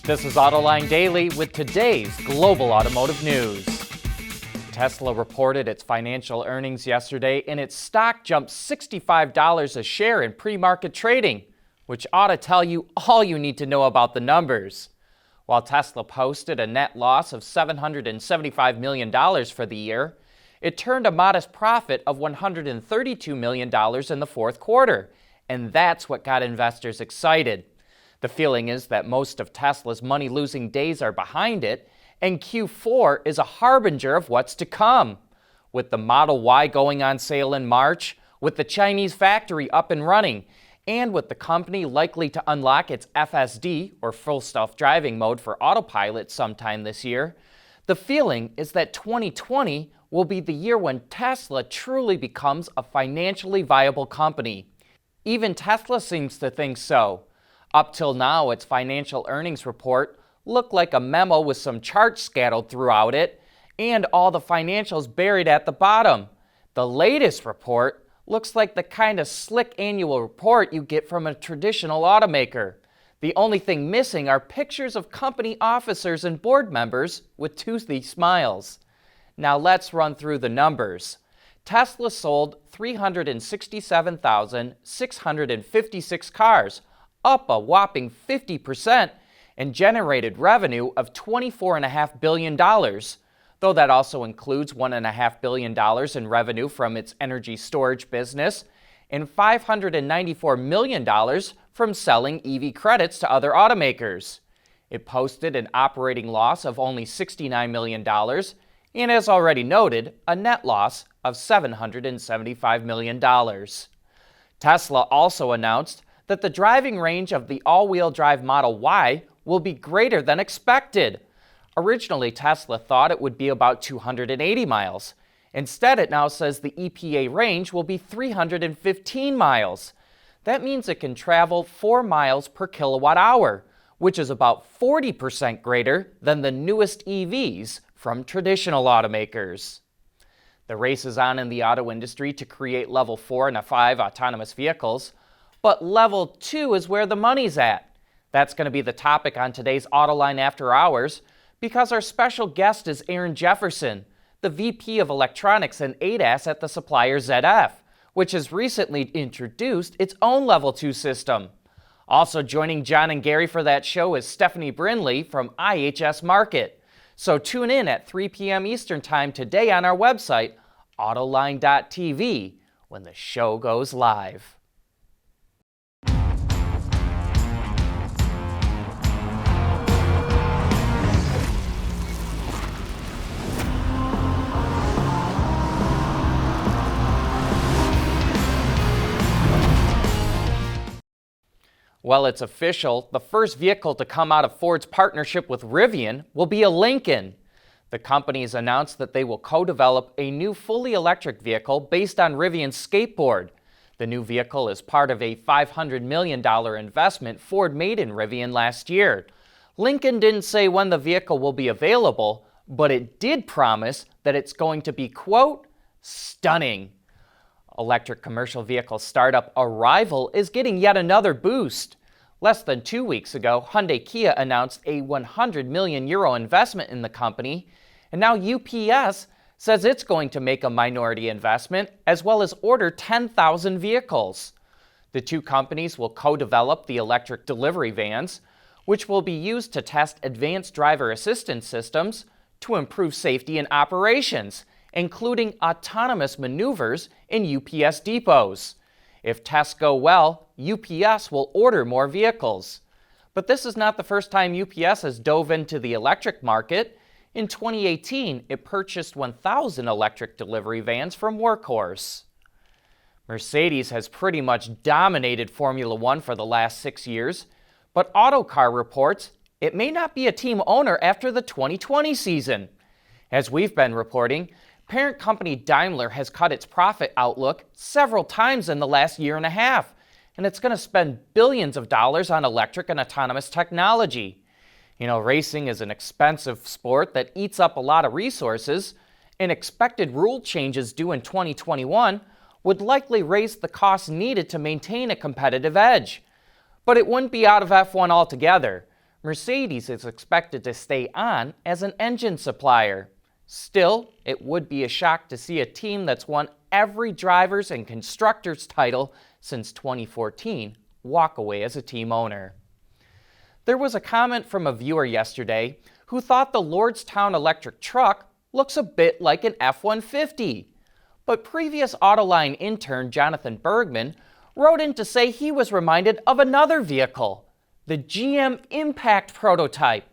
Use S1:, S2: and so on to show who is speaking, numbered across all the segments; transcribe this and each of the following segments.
S1: This is Autoline Daily with today's global automotive news. Tesla reported its financial earnings yesterday and its stock jumped $65 a share in pre-market trading, which ought to tell you all you need to know about the numbers. While Tesla posted a net loss of $775 million for the year, it turned a modest profit of $132 million in the fourth quarter, and that's what got investors excited. The feeling is that most of Tesla's money-losing days are behind it, and Q4 is a harbinger of what's to come. With the Model Y going on sale in March, with the Chinese factory up and running, and with the company likely to unlock its FSD, or full self-driving mode for autopilot sometime this year, the feeling is that 2020 will be the year when Tesla truly becomes a financially viable company. Even Tesla seems to think so. Up till now, its financial earnings report looked like a memo with some charts scattered throughout it, and all the financials buried at the bottom. The latest report looks like the kind of slick annual report you get from a traditional automaker. The only thing missing are pictures of company officers and board members with toothy smiles. Now let's run through the numbers. Tesla sold 367,656 cars, up a whopping 50%, and generated revenue of $24.5 billion, though that also includes $1.5 billion in revenue from its energy storage business and $594 million from selling EV credits to other automakers. It posted an operating loss of only $69 million and, as already noted, a net loss of $775 million. Tesla also announced that the driving range of the all-wheel drive Model Y will be greater than expected. Originally, Tesla thought it would be about 280 miles. Instead, it now says the EPA range will be 315 miles. That means it can travel 4 miles per kilowatt hour, which is about 40% greater than the newest EVs from traditional automakers. The race is on in the auto industry to create Level 4 and 5 autonomous vehicles, but Level 2 is where the money's at. That's going to be the topic on today's Autoline After Hours, because our special guest is Aaron Jefferson, the VP of Electronics and ADAS at the supplier ZF, which has recently introduced its own Level 2 system. Also joining John and Gary for that show is Stephanie Brindley from IHS Markit. So tune in at 3 p.m. Eastern Time today on our website, Autoline.tv, when the show goes live. Well, it's official. The first vehicle to come out of Ford's partnership with Rivian will be a Lincoln. The companies announced that they will co-develop a new fully electric vehicle based on Rivian's skateboard. The new vehicle is part of a $500 million investment Ford made in Rivian last year. Lincoln didn't say when the vehicle will be available, but it did promise that it's going to be, quote, stunning. Electric commercial vehicle startup Arrival is getting yet another boost. Less than 2 weeks ago, Hyundai Kia announced a €100 million investment in the company, and now UPS says it's going to make a minority investment as well as order 10,000 vehicles. The two companies will co-develop the electric delivery vans, which will be used to test advanced driver assistance systems to improve safety and operations, including autonomous maneuvers in UPS depots. If tests go well, UPS will order more vehicles. But this is not the first time UPS has dove into the electric market. In 2018, it purchased 1,000 electric delivery vans from Workhorse. Mercedes has pretty much dominated Formula One for the last 6 years, but Autocar reports it may not be a team owner after the 2020 season. As we've been reporting, parent company Daimler has cut its profit outlook several times in the last year and a half, and it's going to spend billions of dollars on electric and autonomous technology. You know, racing is an expensive sport that eats up a lot of resources, and expected rule changes due in 2021 would likely raise the costs needed to maintain a competitive edge. But it wouldn't be out of F1 altogether. Mercedes is expected to stay on as an engine supplier. Still, it would be a shock to see a team that's won every driver's and constructor's title since 2014 walk away as a team owner. There was a comment from a viewer yesterday who thought the Lordstown electric truck looks a bit like an F-150. But previous Autoline intern Jonathan Bergman wrote in to say he was reminded of another vehicle, the GM Impact prototype.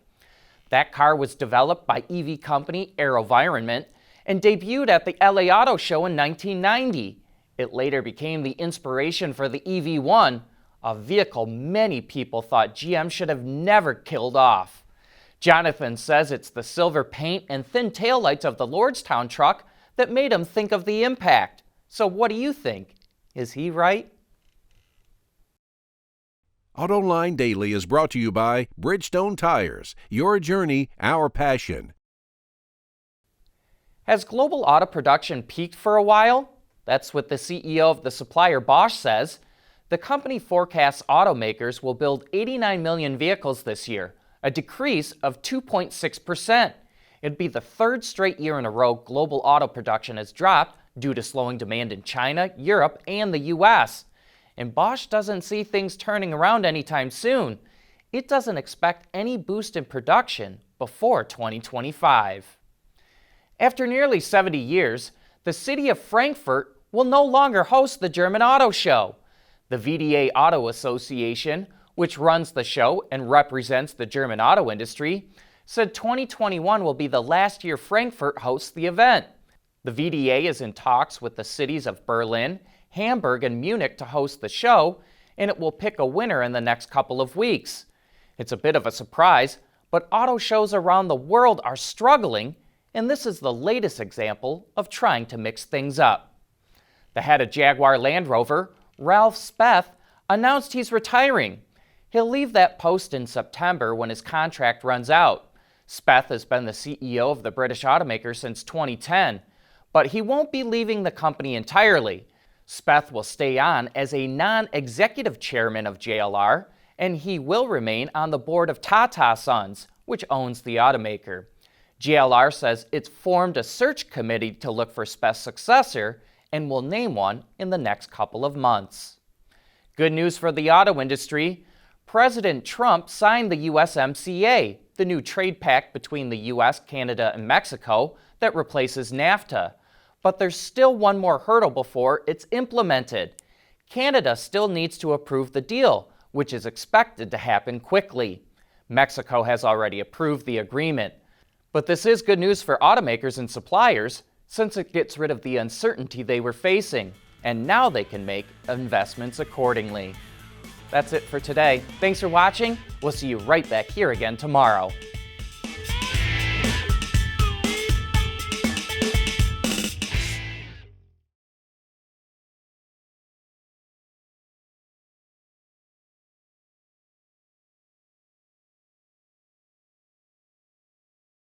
S1: That car was developed by EV company AeroVironment and debuted at the LA Auto Show in 1990. It later became the inspiration for the EV1, a vehicle many people thought GM should have never killed off. Jonathan says it's the silver paint and thin taillights of the Lordstown truck that made him think of the Impact. So what do you think? Is he right?
S2: Autoline Daily is brought to you by Bridgestone Tires. Your journey, our passion.
S1: Has global auto production peaked for a while? That's what the CEO of the supplier Bosch says. The company forecasts automakers will build 89 million vehicles this year, a decrease of 2.6%. It'd be the third straight year in a row global auto production has dropped due to slowing demand in China, Europe, and the US. And Bosch doesn't see things turning around anytime soon. It doesn't expect any boost in production before 2025. After nearly 70 years, the city of Frankfurt will no longer host the German Auto Show. The VDA Auto Association, which runs the show and represents the German auto industry, said 2021 will be the last year Frankfurt hosts the event. The VDA is in talks with the cities of Berlin, Hamburg, and Munich to host the show, and it will pick a winner in the next couple of weeks. It's a bit of a surprise, but auto shows around the world are struggling, and this is the latest example of trying to mix things up. The head of Jaguar Land Rover, Ralph Speth, announced he's retiring. He'll leave that post in September when his contract runs out. Speth has been the CEO of the British automaker since 2010, but he won't be leaving the company entirely. Speth will stay on as a non-executive chairman of JLR, and he will remain on the board of Tata Sons, which owns the automaker. JLR says it's formed a search committee to look for Speth's successor and will name one in the next couple of months. Good news for the auto industry. President Trump signed the USMCA, the new trade pact between the US, Canada, and Mexico that replaces NAFTA. But there's still one more hurdle before it's implemented. Canada still needs to approve the deal, which is expected to happen quickly. Mexico has already approved the agreement. But this is good news for automakers and suppliers, since it gets rid of the uncertainty they were facing, and now they can make investments accordingly. That's it for today. Thanks for watching. We'll see you right back here again tomorrow.